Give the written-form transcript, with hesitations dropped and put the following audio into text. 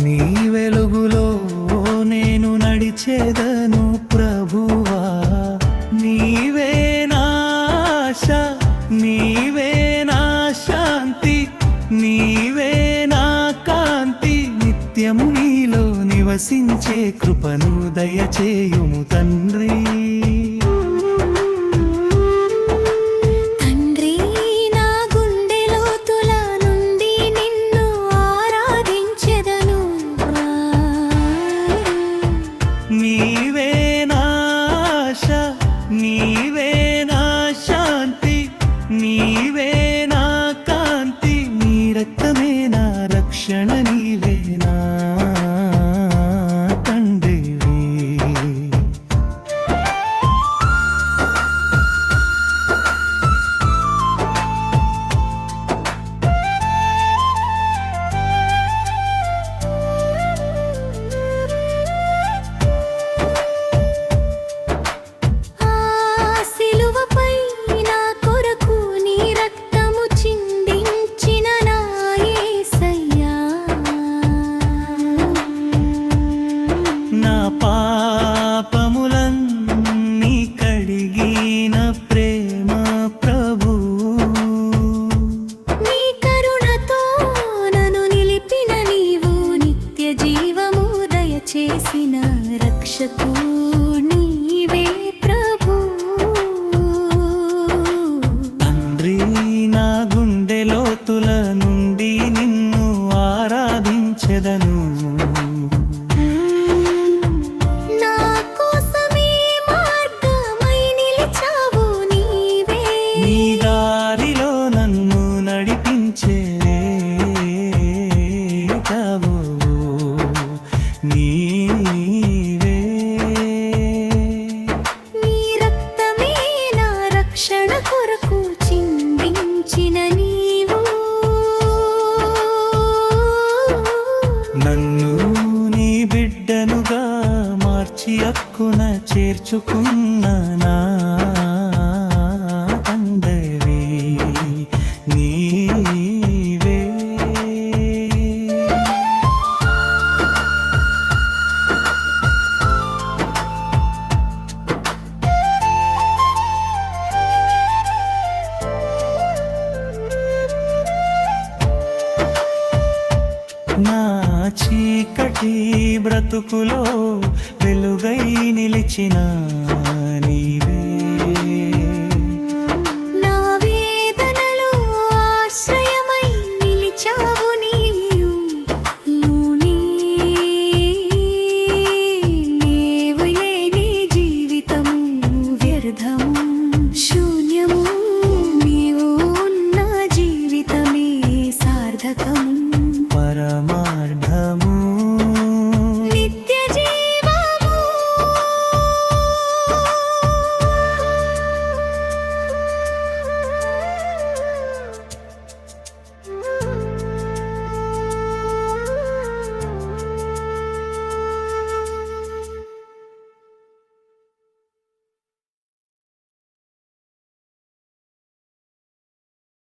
నీ వెలుగులో నేను నడిచేదను ప్రభువా. నీవే నా ఆశ, నీవే నా శాంతి, నీవే నా కాంతి. నిత్యము నీలో నివసించే కృపను దయచేయుము తండ్రి. నీవే నా ఆశ, నీవే నా శాంతి, నీవే నా కాంతి. నీ రక్తమే నా రక్షణ, నీవే నా తండ్రివి. పాపములన్నీ కడిగిన ప్రేమ ప్రభు. నీ కరుణతో నన్ను నిలిపిన నీవు, నిత్య జీవము దయచేసిన రక్షకు నీవే ప్రభు. తండ్రి, నా గుండె లోతుల నుండి నిన్ను ఆరాధించెదను. నీవే నీ రక్తమే నా రక్షణ కొరకు చిందించిన నీవు. నన్ను నీ బిడ్డనుగా మార్చి హక్కున చేర్చుకున్న నా తండ్రివి నీవే. నా చీకటి బ్రతుకులో వెలుగై నిలిచిన నీవే. నా వేదనలో ఆశ్రయమై నిలిచావు నీవు. నీవు లేని జీవితము వ్యర్థము, శూన్యము. నీవు ఉన్న జీవితమే సార్థకము, పరమార్థము.